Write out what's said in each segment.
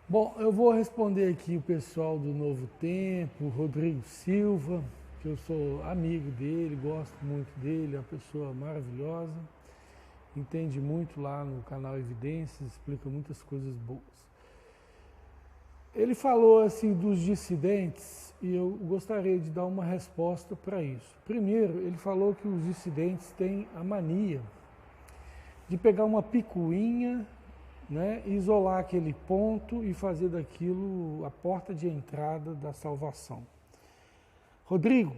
Bom, eu vou responder aqui o pessoal do Novo Tempo, o Rodrigo Silva, que eu sou amigo dele, gosto muito dele, é uma pessoa maravilhosa, entende muito lá no canal Evidências, explica muitas coisas boas. Ele falou assim dos dissidentes e eu gostaria de dar uma resposta para isso. Primeiro, ele falou que os dissidentes têm a mania de pegar uma picuinha, né, isolar aquele ponto e fazer daquilo a porta de entrada da salvação. Rodrigo,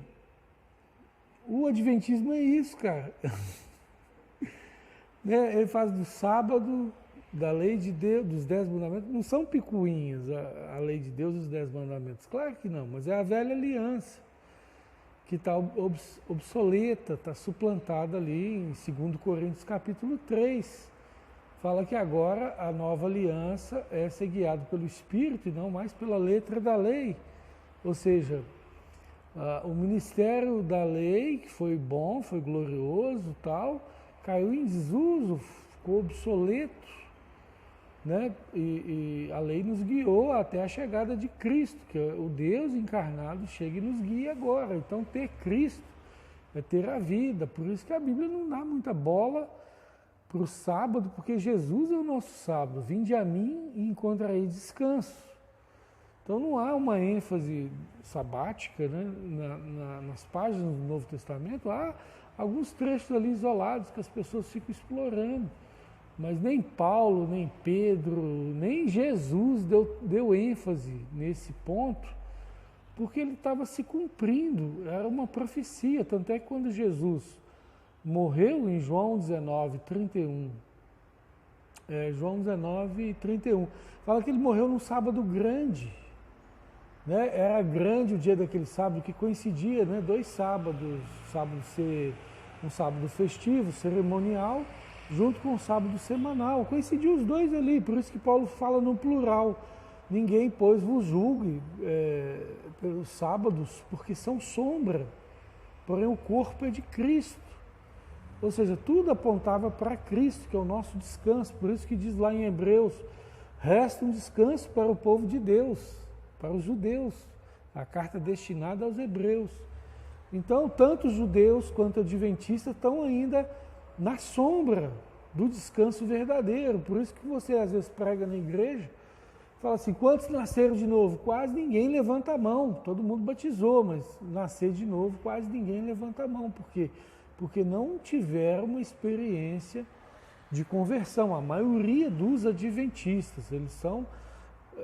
o adventismo é isso, cara. Né? Ele faz do sábado, da lei de Deus, dos 10 mandamentos, não são picuinhas a lei de Deus e os 10 mandamentos. Claro que não, mas é a velha aliança, que está obsoleta, está suplantada ali em 2 Coríntios capítulo 3. Fala que agora a nova aliança é ser guiado pelo Espírito e não mais pela letra da lei. Ou seja, o ministério da lei, que foi bom, foi glorioso, tal, caiu em desuso, ficou obsoleto, né? E a lei nos guiou até a chegada de Cristo, que é o Deus encarnado chega e nos guia agora. Então ter Cristo é ter a vida. Por isso que a Bíblia não dá muita bola para o sábado, porque Jesus é o nosso sábado. Vinde a mim e encontrarei descanso. Então não há uma ênfase sabática, né, nas páginas do Novo Testamento. Há alguns trechos ali isolados que as pessoas ficam explorando. Mas nem Paulo, nem Pedro, nem Jesus deu ênfase nesse ponto, porque ele estava se cumprindo, era uma profecia. Tanto é que quando Jesus morreu em João 19, 31, João 19, 31, fala que ele morreu num sábado grande, né? Era grande o dia daquele sábado, que coincidia, né? 2 sábados, sábado ser um sábado festivo, cerimonial, junto com o sábado semanal, coincidiu os dois ali, por isso que Paulo fala no plural, ninguém, pois, vos julgue pelos sábados, porque são sombra, porém o corpo é de Cristo. Ou seja, tudo apontava para Cristo, que é o nosso descanso. Por isso que diz lá em Hebreus, resta um descanso para o povo de Deus, para os judeus. A carta destinada aos hebreus. Então, tanto os judeus quanto os adventistas estão ainda na sombra do descanso verdadeiro. Por isso que você às vezes prega na igreja, fala assim, quantos nasceram de novo? Quase ninguém levanta a mão. Todo mundo batizou, mas nascer de novo, quase ninguém levanta a mão. Por quê? Porque não tiveram uma experiência de conversão. A maioria dos adventistas, eles são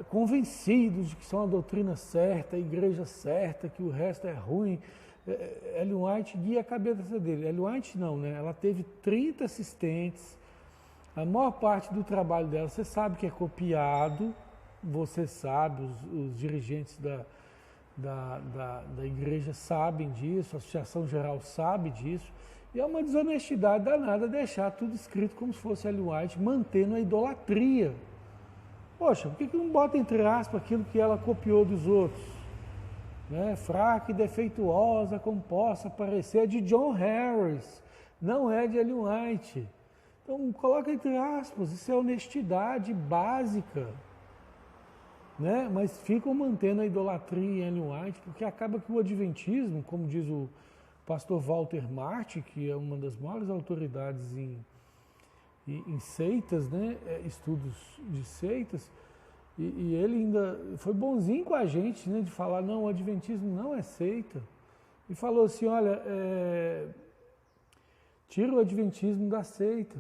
convencidos de que são a doutrina certa, a igreja certa, que o resto é ruim. Ellen White guia a cabeça dele. Ellen White não, né? Ela teve 30 assistentes. A maior parte do trabalho dela, você sabe que é copiado, você sabe, os dirigentes da igreja sabem disso, a Associação Geral sabe disso, e é uma desonestidade danada deixar tudo escrito como se fosse Ellen White, mantendo a idolatria. Poxa, por que não bota entre aspas aquilo que ela copiou dos outros? Né? Fraca e defeituosa como possa parecer, é de John Harris, não é de Ellen White. Então coloca entre aspas, isso é honestidade básica. Né? Mas ficam mantendo a idolatria em Ellen White, porque acaba que o adventismo, como diz o pastor Walter Marty, que é uma das maiores autoridades em seitas, né? Estudos de seitas, e ele ainda foi bonzinho com a gente, né? De falar, não, o adventismo não é seita. E falou assim, olha, tira o adventismo da seita.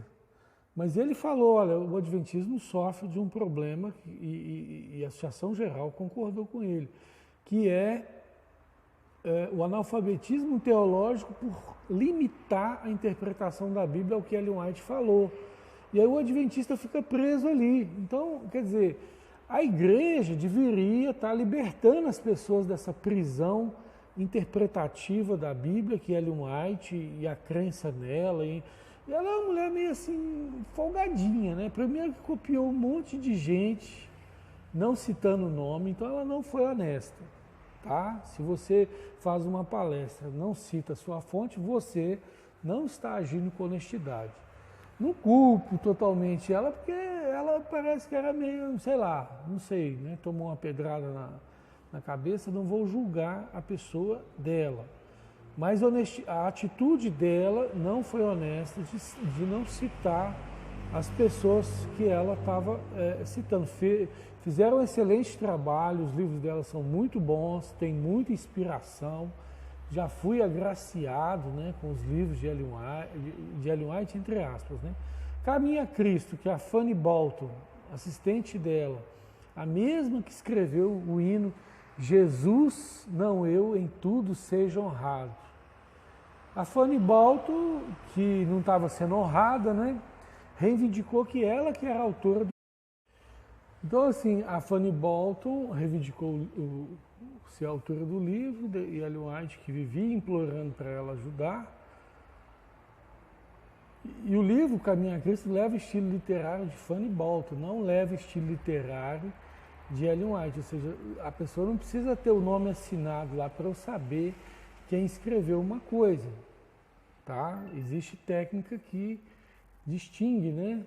Mas ele falou, olha, o adventismo sofre de um problema, e a Associação Geral concordou com ele, que é o analfabetismo teológico por limitar a interpretação da Bíblia ao que Ellen White falou. E aí o adventista fica preso ali. Então, quer dizer, a igreja deveria estar libertando as pessoas dessa prisão interpretativa da Bíblia, que é Ellen White e a crença nela. E ela é uma mulher meio assim, folgadinha, né? Primeiro que copiou um monte de gente, não citando o nome, então ela não foi honesta, tá? Se você faz uma palestra, não cita a sua fonte, você não está agindo com honestidade. Não culpo totalmente ela, porque ela parece que era meio, sei lá, não sei, né? Tomou uma pedrada na cabeça, não vou julgar a pessoa dela. Mas a atitude dela não foi honesta de não citar as pessoas que ela estava citando. Fizeram um excelente trabalho, os livros dela são muito bons, tem muita inspiração. Já fui agraciado, né, com os livros de Ellen White, entre aspas. Né? Caminho a Cristo, que é a Fanny Bolton, assistente dela, a mesma que escreveu o hino Jesus, não eu, em tudo seja honrado. A Fanny Bolton, que não estava sendo honrada, né, reivindicou que ela que era a autora do... Então, assim, a Fanny Bolton reivindicou ser a autora do livro, e Ellen White, que vivia implorando para ela ajudar. E o livro, Caminho a Cristo, leva estilo literário de Fanny Bolton, não leva estilo literário de Ellen White. Ou seja, a pessoa não precisa ter o nome assinado lá para eu saber quem escreveu uma coisa. Tá? Existe técnica que distingue, né,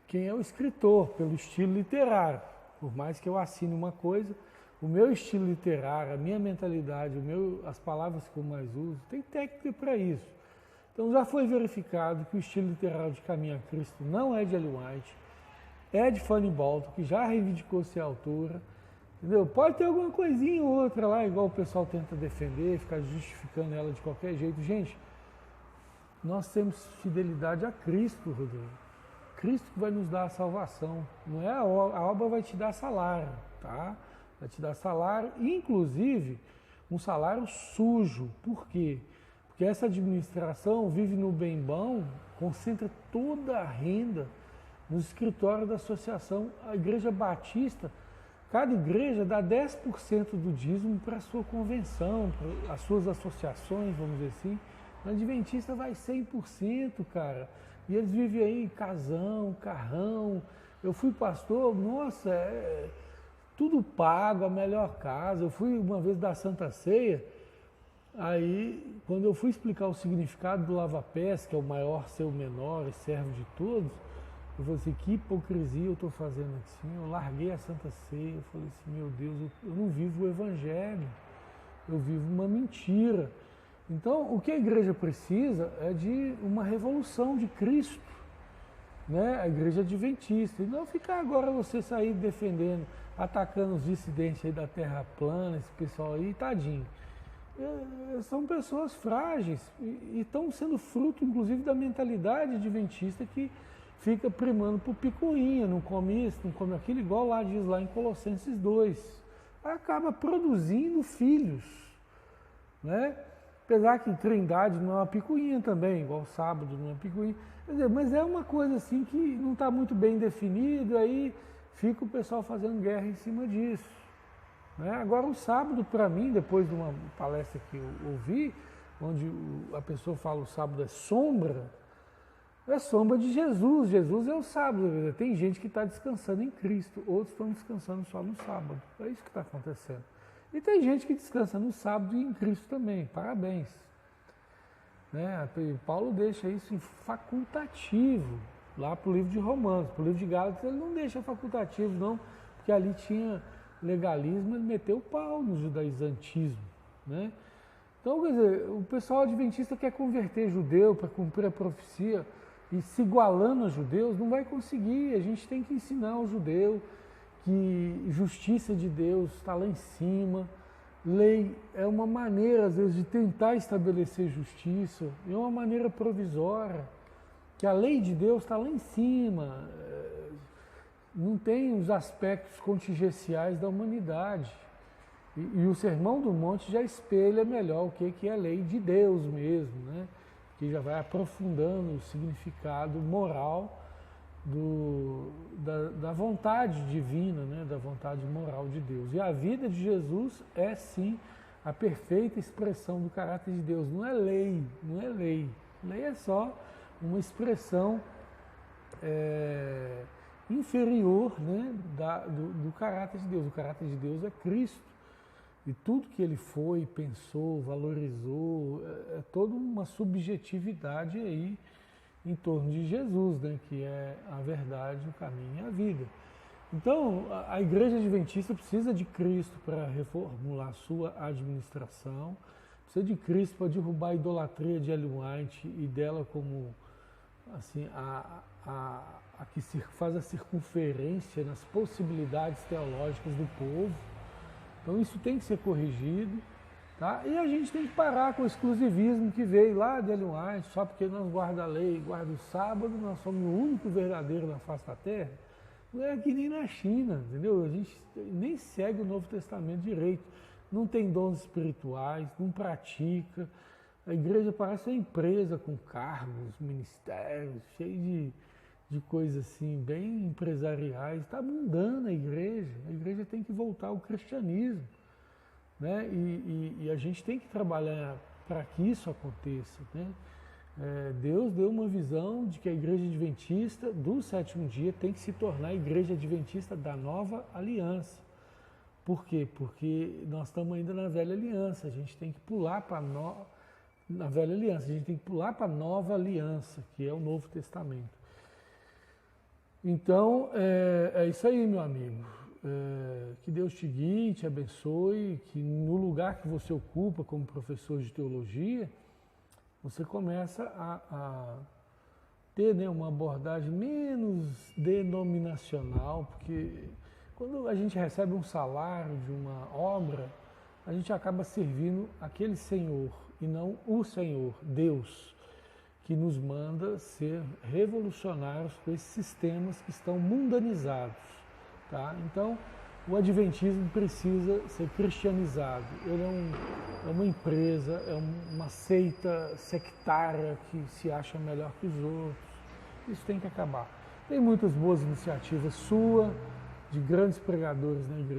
quem é o escritor pelo estilo literário. Por mais que eu assine uma coisa, o meu estilo literário, a minha mentalidade, as palavras que eu mais uso, tem técnica para isso. Então já foi verificado que o estilo literário de Caminho a Cristo não é de Ellen White, é de Fanny Bolton, que já reivindicou ser autora. Entendeu? Pode ter alguma coisinha ou outra lá, igual o pessoal tenta defender, ficar justificando ela de qualquer jeito. Gente, nós temos fidelidade a Cristo, Rodrigo. Cristo que vai nos dar a salvação, não é a obra vai te dar salário, tá? Vai te dar salário, inclusive um salário sujo. Por quê? Porque essa administração vive no bem bom, concentra toda a renda nos escritórios da associação. A Igreja Batista, cada igreja dá 10% do dízimo para a sua convenção, para as suas associações, vamos dizer assim. A Adventista vai 100%, cara. E eles vivem aí em casão, carrão. Eu fui pastor, nossa, tudo pago, a melhor casa. Eu fui uma vez da Santa Ceia, aí quando eu fui explicar o significado do lava-pés, que é o maior ser o menor e servo de todos, eu falei assim, que hipocrisia eu estou fazendo assim. Eu larguei a Santa Ceia, eu falei assim, meu Deus, eu não vivo o Evangelho, eu vivo uma mentira. Então, o que a igreja precisa é de uma revolução de Cristo, né? A igreja adventista. E não ficar agora você sair defendendo, atacando os dissidentes aí da terra plana, esse pessoal aí, tadinho. São pessoas frágeis e estão sendo fruto, inclusive, da mentalidade adventista que fica primando por picuinha, não come isso, não come aquilo, igual lá diz lá em Colossenses 2. Acaba produzindo filhos, né? Apesar que Trindade não é uma picuinha também, igual sábado não é picuinha. Quer dizer, mas é uma coisa assim que não está muito bem definido, aí fica o pessoal fazendo guerra em cima disso. Né? Agora o sábado, para mim, depois de uma palestra que eu ouvi, onde a pessoa fala o sábado é sombra de Jesus. Jesus é o sábado. Tem gente que está descansando em Cristo, outros estão descansando só no sábado. É isso que está acontecendo. E tem gente que descansa no sábado e em Cristo também, parabéns. Né? Paulo deixa isso em facultativo, lá para o livro de Romanos. Para o livro de Gálatas ele não deixa facultativo não, porque ali tinha legalismo, ele meteu o pau no judaizantismo. Né? Então, quer dizer, o pessoal adventista quer converter judeu para cumprir a profecia e se igualando a judeus, não vai conseguir. A gente tem que ensinar o judeu que justiça de Deus está lá em cima, lei é uma maneira, às vezes, de tentar estabelecer justiça, é uma maneira provisória, que a lei de Deus está lá em cima, não tem os aspectos contingenciais da humanidade. E o Sermão do Monte já espelha melhor o que é a lei de Deus mesmo, né? Que já vai aprofundando o significado moral da vontade divina, né? Da vontade moral de Deus. E a vida de Jesus é sim a perfeita expressão do caráter de Deus. Não é lei, não é lei. Lei é só uma expressão inferior, né? Do caráter de Deus. O caráter de Deus é Cristo. E tudo que ele foi, pensou, valorizou, é toda uma subjetividade aí em torno de Jesus, né? Que é a verdade, o caminho e a vida. Então, a Igreja Adventista precisa de Cristo para reformular sua administração, precisa de Cristo para derrubar a idolatria de Ellen White e dela como assim, a que faz a circunferência nas possibilidades teológicas do povo. Então isso tem que ser corrigido, tá? E a gente tem que parar com o exclusivismo que veio lá de Ellen White, só porque nós guarda a lei, guarda o sábado, nós somos o único verdadeiro na face da terra. Não é aqui nem na China, entendeu? A gente nem segue o Novo Testamento direito, não tem dons espirituais, não pratica. A igreja parece uma empresa com cargos, ministérios, cheio de coisas assim, bem empresariais. Está mundana a igreja. A igreja tem que voltar ao cristianismo, né? E a gente tem que trabalhar para que isso aconteça, né? Deus deu uma visão de que a igreja adventista do sétimo dia tem que se tornar a igreja adventista da nova aliança. Por quê? Porque nós estamos ainda na velha aliança, a gente tem que pular para na velha aliança, a gente tem que pular para a nova aliança, que é o Novo Testamento. Então, é isso aí, meu amigo. Que Deus te guie, te abençoe, que no lugar que você ocupa como professor de teologia, você começa a ter, né, uma abordagem menos denominacional, porque quando a gente recebe um salário de uma obra, a gente acaba servindo aquele Senhor e não o Senhor, Deus, que nos manda ser revolucionários com esses sistemas que estão mundanizados, tá? Então, o adventismo precisa ser cristianizado. Ele é uma empresa, é uma seita sectária que se acha melhor que os outros. Isso tem que acabar. Tem muitas boas iniciativas suas, de grandes pregadores na igreja.